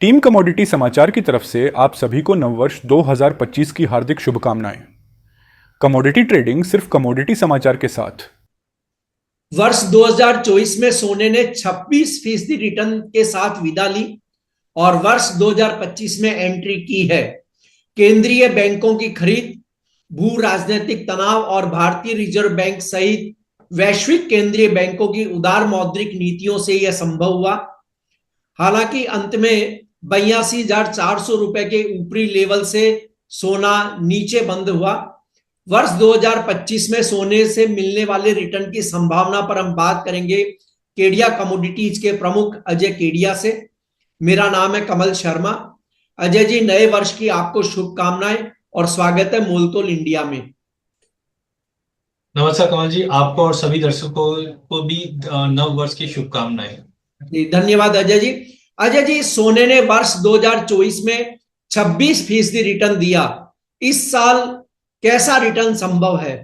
Team commodity समाचार की तरफ से आप सभी को नववर्ष 2025 की हार्दिक शुभकामनाएं। कमोडिटी ट्रेडिंग सिर्फ कमोडिटी समाचार के साथ। वर्ष 2024 में सोने ने 26% रिटर्न के साथ विदा ली और वर्ष 2025 में एंट्री की है। केंद्रीय बैंकों की खरीद, भू राजनीतिक तनाव और भारतीय रिजर्व बैंक सहित वैश्विक केंद्रीय बैंकों की उदार मौद्रिक नीतियों से यह संभव हुआ। हालांकि अंत में 82,400 रुपए के ऊपरी लेवल से सोना नीचे बंद हुआ। वर्ष 2025 में सोने से मिलने वाले रिटर्न की संभावना पर हम बात करेंगे केडिया कमोडिटीज के प्रमुख अजय केडिया से। मेरा नाम है कमल शर्मा। अजय जी, नए वर्ष की आपको शुभकामनाएं और स्वागत है मोलतोल इंडिया में। नमस्कार कमल जी, आपको और सभी दर्शकों को भी नव वर्ष की शुभकामनाएं। धन्यवाद अजय जी। अजय जी, सोने ने वर्ष 2024 में 26% रिटर्न दिया। इस साल कैसा रिटर्न संभव है?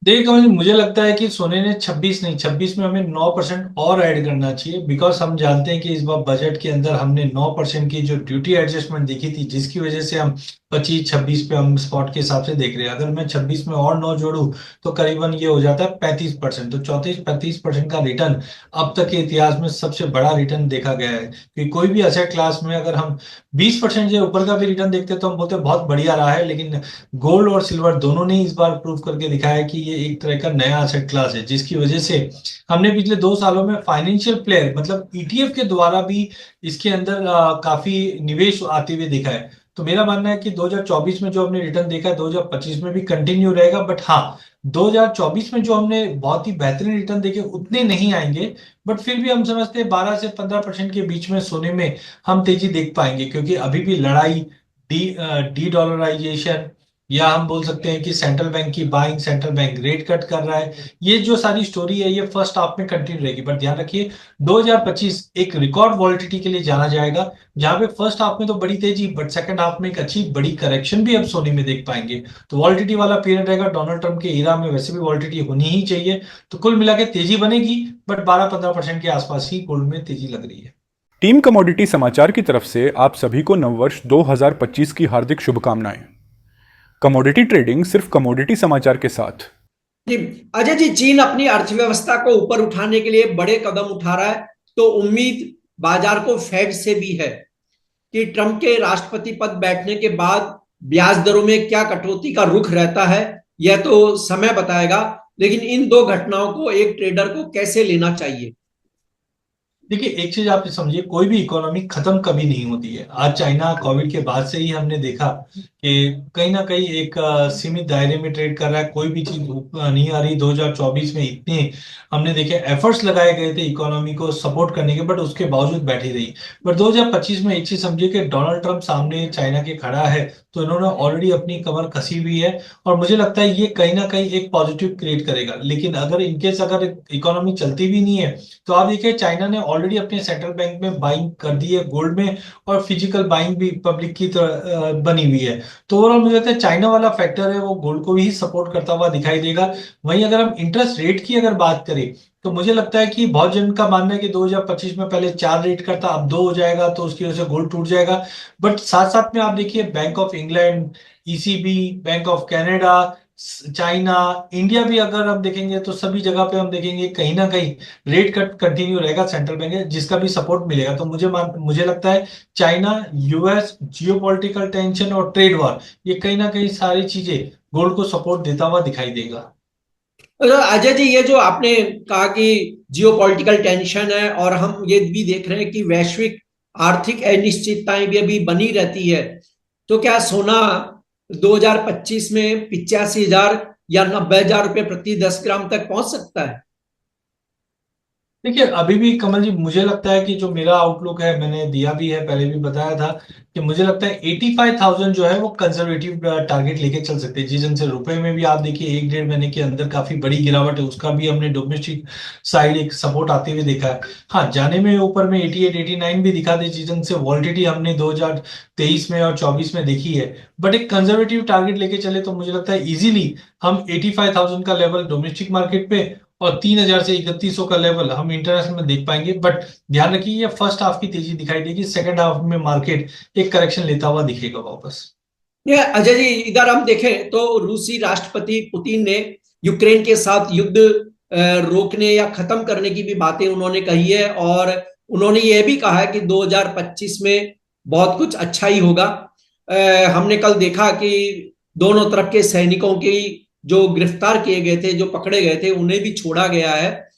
देखिए कमल जी, मुझे लगता है कि सोने ने 26 नहीं, 26 में हमें 9% और ऐड करना चाहिए। बिकॉज हम जानते हैं कि इस बार बजट के अंदर हमने 9% की जो ड्यूटी एडजस्टमेंट देखी थी, जिसकी वजह से हम 25-26 पे हम स्पॉट के हिसाब से देख रहे हैं। अगर मैं 26 में और 9 जोड़ू तो करीबन ये हो जाता है 35%। तो 34-35% का रिटर्न अब तक के इतिहास में सबसे बड़ा रिटर्न देखा गया है। कि कोई भी असेट क्लास में अगर हम 20% से ऊपर का भी रिटर्न देखते हैं तो हम बोलते हैं बहुत बढ़िया रहा है। लेकिन गोल्ड और सिल्वर दोनों ने इस बार प्रूव करके दिखाया है कि ये एक तरह का नया असेट क्लास है, जिसकी वजह से हमने पिछले 2 सालों में फाइनेंशियल प्लेयर मतलब ईटीएफ के द्वारा भी इसके अंदर काफी निवेश आते हुए दिखा है। तो मेरा मानना है कि 2024 में जो हमने रिटर्न देखा है 2025 में भी कंटिन्यू रहेगा। बट हाँ, 2024 में जो हमने बहुत ही बेहतरीन रिटर्न देखे उतने नहीं आएंगे। बट फिर भी हम समझते हैं 12 से 15% के बीच में सोने में हम तेजी देख पाएंगे, क्योंकि अभी भी लड़ाई डी डॉलराइजेशन, या हम बोल सकते हैं कि सेंट्रल बैंक की buying, central bank rate cut कर रहा है, ये जो सारी स्टोरी है ये फर्स्ट हाफ में कंटिन्यू रहेगी। बट ध्यान रखिए 2025 एक रिकॉर्ड वॉलिटिलिटी के लिए जाना जाएगा, जहां पे फर्स्ट हाफ में तो बड़ी तेजी, बट सेकंड हाफ में एक अच्छी बड़ी करेक्शन भी हम सोने में देख पाएंगे। तो वॉलिटिलिटी वाला पीरियड रहेगा। डोनाल्ड ट्रंप के इरा में वैसे भी वॉलिटिलिटी होनी ही चाहिए। तो कुल मिला के तेजी बनेगी, बट 12-15% के आसपास ही गोल्ड में तेजी लग रही है। टीम कमोडिटी समाचार की तरफ से आप सभी को नववर्ष 2025 की हार्दिक शुभकामनाएं। कमोडिटी ट्रेडिंग सिर्फ कमोडिटी समाचार के साथ। जी अजय जी, चीन अपनी अर्थव्यवस्था को ऊपर उठाने के लिए बड़े कदम उठा रहा है, तो उम्मीद बाजार को फेड से भी है कि ट्रंप के राष्ट्रपति पद बैठने के बाद ब्याज दरों में क्या कटौती का रुख रहता है, यह तो समय बताएगा। लेकिन इन दो घटनाओं को एक ट्रेडर को कैसे लेना चाहिए? देखिए, एक चीज आप समझिए, कोई भी इकोनॉमी खत्म कभी नहीं होती है। आज चाइना कोविड के बाद से ही हमने देखा कि कहीं ना कहीं एक सीमित दायरे में ट्रेड कर रहा है। कोई भी चीज नहीं आ रही। 2024 में इतने हमने देखे एफर्ट्स लगाए गए थे इकोनॉमी को सपोर्ट करने के, बट उसके बावजूद बैठी रही। बट 2025 में एक चीज समझिए कि डोनाल्ड ट्रंप सामने चाइना के खड़ा है, तो इन्होंने ऑलरेडी अपनी कमर कसी हुई है। और मुझे लगता है ये कहीं ना कहीं एक पॉजिटिव क्रिएट करेगा। लेकिन अगर इनकेस अगर इकोनॉमी चलती भी नहीं है, तो आप देखिए चाइना ने ऑलरेडी अपने सेंट्रल बैंक में बाइंग कर दी है गोल्ड में, और फिजिकल बाइंग भी पब्लिक की तरह बनी हुई है। तो ओवरऑल मुझे लगता है चाइना वाला फैक्टर है वो गोल्ड को ही सपोर्ट करता हुआ दिखाई देगा। वहीं अगर हम इंटरेस्ट रेट की अगर बात करें, तो मुझे लगता है कि बहुत जन का मानना है कि 2025 में पहले 4 रेट करता, अब 2 हो जाएगा, तो उसकी वजह से गोल्ड टूट जाएगा। बट साथ साथ में आप देखिए bank of England, ECB, bank of Canada, China, India भी अगर हम देखेंगे तो सभी जगह पे हम देखेंगे कहीं ना कहीं रेट कट कंटिन्यू रहेगा सेंट्रल बैंक है, जिसका भी सपोर्ट मिलेगा। तो मुझे लगता है चाइना, यूएस, जियोपॉलिटिकल टेंशन और ट्रेड वॉर, ये कहीं ना कहीं सारी चीजें गोल्ड को सपोर्ट देता हुआ दिखाई देगा। अजय जी, ये जो आपने कहा कि जियोपॉलिटिकल टेंशन है और हम ये भी देख रहे हैं कि वैश्विक आर्थिक अनिश्चितताएं भी अभी बनी रहती है, तो क्या सोना 2025 में 85,000 या 90,000 रुपए प्रति 10 ग्राम तक पहुंच सकता है? देखिए, अभी भी कमल जी मुझे लगता है कि जो मेरा आउटलुक है, मैंने दिया भी है, पहले भी बताया था कि मुझे लगता है 85,000 जो है वो कंजर्वेटिव टारगेट लेके चल सकते हैं। जिस जन से रुपए में भी आप देखिए 1-1.5 महीने के अंदर काफी बड़ी गिरावट है, उसका भी हमने डोमेस्टिक साइड एक सपोर्ट आते हुए देखा है। हाँ, जाने में ऊपर में 88-89 भी दिखा दे, जिस जन से वॉलिटिलिटी हमने 2023 में और 24 में देखी है। बट एक कंजर्वेटिव टारगेट लेके चले तो मुझे लगता है इजीली हम 85,000 का लेवल डोमेस्टिक मार्केट पे और 3,000 से 3,100 का लेवल हम इंटरनेशनल में देख पाएंगे। बट ध्यान रखिए ये फर्स्ट हाफ की तेजी दिखाई देगी, सेकंड हाफ में मार्केट एक करेक्शन लेता हुआ दिखेगा वापस। ये अजय जी, इधर हम देखें तो रूसी राष्ट्रपति पुतिन ने यूक्रेन के साथ युद्ध रोकने या खत्म करने की भी बातें उन्होंने कही है, और उन्होंने ये भी कहा है कि 2025 में बहुत कुछ अच्छा ही होगा। हमने कल देखा कि दोनों तरफ के सैनिकों की जो गिरफ्तार किए गए थे, जो पकड़े गए थे, उन्हें भी छोड़ा गया है।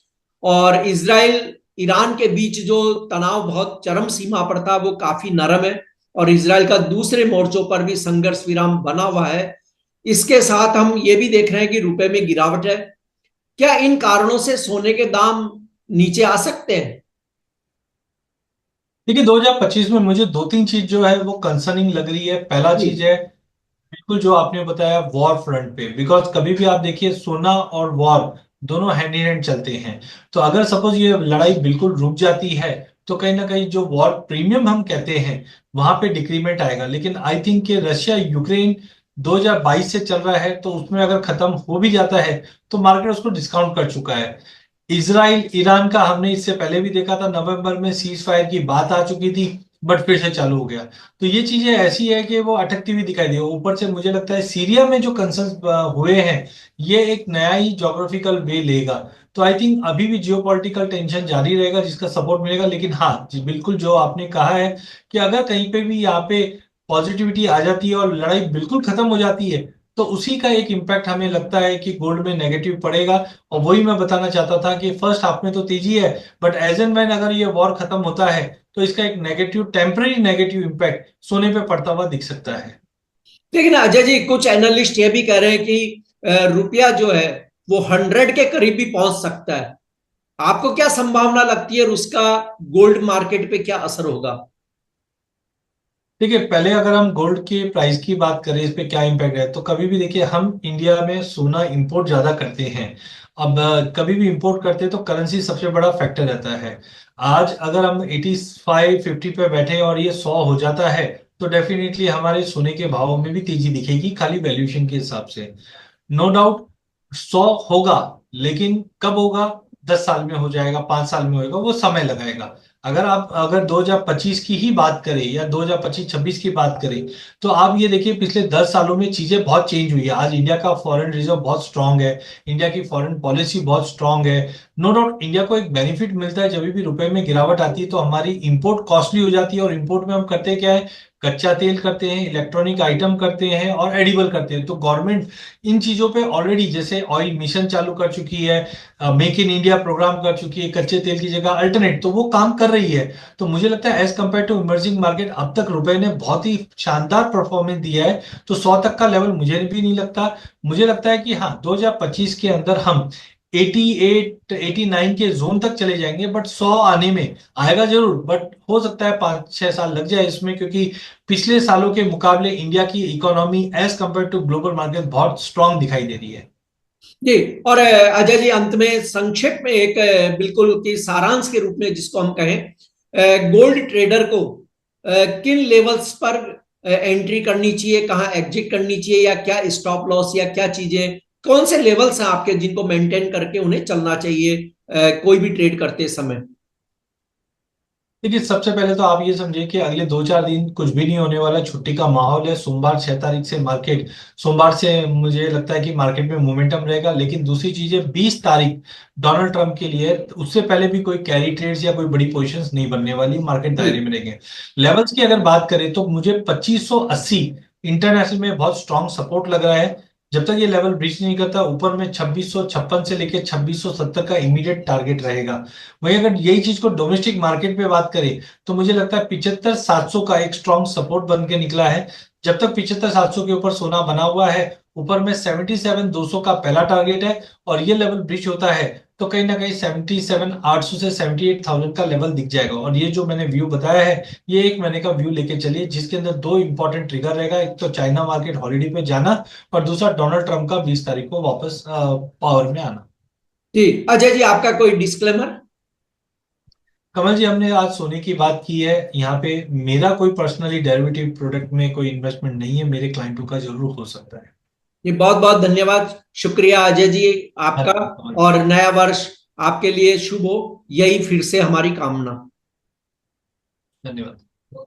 और इजराइल ईरान के बीच जो तनाव बहुत चरम सीमा पर था वो काफी नरम है, और इजराइल का दूसरे मोर्चों पर भी संघर्ष विराम बना हुआ है। इसके साथ हम ये भी देख रहे हैं कि रुपए में गिरावट है। क्या इन कारणों से सोने के दाम नीचे आ सकते हैं? देखिए 2025 में मुझे दो तीन चीज जो है वो कंसर्निंग लग रही है। पहला जी। चीज है बिल्कुल जो आपने बताया वॉर फ्रंट पे, बिकॉज कभी भी आप देखिए सोना और वॉर दोनों हैंड इन हैंड चलते हैं। तो अगर सपोज ये लड़ाई बिल्कुल रुक जाती है तो कहीं ना कहीं जो वॉर प्रीमियम हम कहते हैं वहां पे डिक्रीमेंट आएगा। लेकिन आई थिंक कि रशिया यूक्रेन 2022 से चल रहा है, तो उसमें अगर खत्म हो भी जाता है तो मार्केट उसको डिस्काउंट कर चुका है। इसराइल ईरान का हमने इससे पहले भी देखा था, नवंबर में सीज फायर की बात आ चुकी थी बट फिर से चालू हो गया। तो ये चीजें ऐसी है कि वो अटकती हुई दिखाई दी। ऊपर से मुझे लगता है सीरिया में जो कंसर्न हुए हैं ये एक नया ही ज्योग्राफिकल वे लेगा। तो आई थिंक अभी भी जियोपॉलिटिकल टेंशन जारी रहेगा जिसका सपोर्ट मिलेगा। लेकिन हाँ जी, बिल्कुल जो आपने कहा है कि अगर कहीं पे भी यहाँ पे पॉजिटिविटी आ जाती है और लड़ाई बिल्कुल खत्म हो जाती है तो उसी का एक इम्पैक्ट हमें लगता है कि गोल्ड में नेगेटिव पड़ेगा। और वही मैं बताना चाहता था कि फर्स्ट हाफ में तो तेजी है, बट एज एंड व्हेन अगर ये वॉर खत्म होता है तो इसका एक नेगेटिव टेम्पररी नेगेटिव इम्पैक्ट सोने पे पड़ता हुआ दिख सकता है। लेकिन अजय जी, कुछ एनालिस्ट ये भी कह रहे हैं कि रुपया जो है वो 100 के करीब भी पहुंच सकता है। आपको क्या संभावना लगती है, और उसका गोल्ड मार्केट पे क्या असर होगा? देखिए पहले अगर हम गोल्ड के प्राइस की बात करें इस पे क्या इम्पैक्ट है, तो कभी भी देखिए हम इंडिया में सोना इंपोर्ट ज्यादा करते हैं। अब कभी भी इंपोर्ट करते हैं तो करेंसी सबसे बड़ा फैक्टर रहता है। आज अगर हम 85-50 पे बैठे और ये 100 हो जाता है तो डेफिनेटली हमारे सोने के भाव में भी तेजी दिखेगी खाली वैल्यूएशन के हिसाब से। नो डाउट 100 होगा, लेकिन कब होगा? 10 साल में हो जाएगा, 5 साल में होगा, वो समय लगाएगा। अगर 2025 की ही बात करें या 2025-26 की बात करें तो आप ये देखिए पिछले 10 सालों में चीजें बहुत चेंज हुई है। आज इंडिया का फॉरेन रिजर्व बहुत स्ट्रांग है, इंडिया की फॉरेन पॉलिसी बहुत स्ट्रांग है। नो डाउट इंडिया को एक बेनिफिट मिलता है, जब भी रुपए में गिरावट आती है तो हमारी इंपोर्ट कॉस्टली हो जाती है। और इंपोर्ट में हम करते क्या है, कच्चा तेल करते हैं, इलेक्ट्रॉनिक आइटम करते हैं और एडिबल करते हैं। तो गवर्नमेंट इन चीजों पे ऑलरेडी जैसे ऑयल मिशन चालू कर चुकी है, मेक इन इंडिया प्रोग्राम कर चुकी है, कच्चे तेल की जगह अल्टरनेट, तो वो काम कर रही है। तो मुझे लगता है as compare to emerging market अब तक रुपए ने बहुत ही शानदार परफॉर्मेंस दिया है। तो 100 तक का लेवल मुझे भी नहीं लगता। मुझे लगता है कि हाँ 2025 के अंदर हम 88 89 के जोन तक चले जाएंगे, बट 100 आने में आएगा जरूर, बट हो सकता है 5-6 साल लग जाए इसमें, क्योंकि पिछले सालों के मुकाबले इंडिया की economy as compare to global market बहुत स्ट्रांग दिखाई दे रही है। जी। और अजय जी, अंत में संक्षेप में एक बिल्कुल की सारांश के रूप में जिसको हम कहें, गोल्ड ट्रेडर को किन लेवल्स पर एंट्री करनी चाहिए, कहाँ एग्जिट करनी चाहिए, या क्या स्टॉप लॉस या क्या चीजें, कौन से लेवल्स हैं आपके जिनको मेंटेन करके उन्हें चलना चाहिए कोई भी ट्रेड करते समय? देखिए सबसे पहले तो आप ये समझिए कि अगले 2-4 दिन कुछ भी नहीं होने वाला, छुट्टी का माहौल है। सोमवार 6 तारीख से मार्केट, सोमवार से मुझे लगता है कि मार्केट में मोमेंटम रहेगा। लेकिन दूसरी चीज है 20 तारीख डोनाल्ड ट्रंप के लिए, उससे पहले भी कोई कैरी ट्रेड्स या कोई बड़ी पोजीशंस नहीं बनने वाली, मार्केट जी। दायरे में रहेंगे। लेवल्स की अगर बात करें तो मुझे 2580 इंटरनेशनल में बहुत स्ट्रांग सपोर्ट लग रहा है। जब तक ये लेवल ब्रीच नहीं करता ऊपर में 2656 से लेके 2670 का इमीडिएट टारगेट रहेगा। वहीं अगर यही चीज को डोमेस्टिक मार्केट पे बात करें तो मुझे लगता है 75-700 का एक स्ट्रॉन्ग सपोर्ट बन के निकला है। जब तक 75-700 के ऊपर सोना बना हुआ है, ऊपर में 77-200 का पहला टारगेट है, और ये लेवल ब्रीच होता है तो कहीं ना कहीं 77-800 से 78,000 का लेवल दिख जाएगा। और ये जो मैंने व्यू बताया है ये एक महीने का व्यू लेके चलिए, जिसके अंदर दो इंपॉर्टेंट ट्रिगर रहेगा। एक तो चाइना मार्केट हॉलिडे पे जाना, और दूसरा डोनाल्ड ट्रंप का 20 तारीख को वापस पावर में आना। जी। अजय जी, आपका कोई डिस्क्लेमर? कमल जी हमने आज सोने की बात की है, यहाँ पे मेरा कोई पर्सनली डेरिवेटिव प्रोडक्ट में कोई इन्वेस्टमेंट नहीं है, मेरे क्लाइंटों का जरूर हो सकता है। ये बहुत बहुत धन्यवाद, शुक्रिया अजय जी आपका। और नया वर्ष आपके लिए शुभ हो, यही फिर से हमारी कामना। धन्यवाद।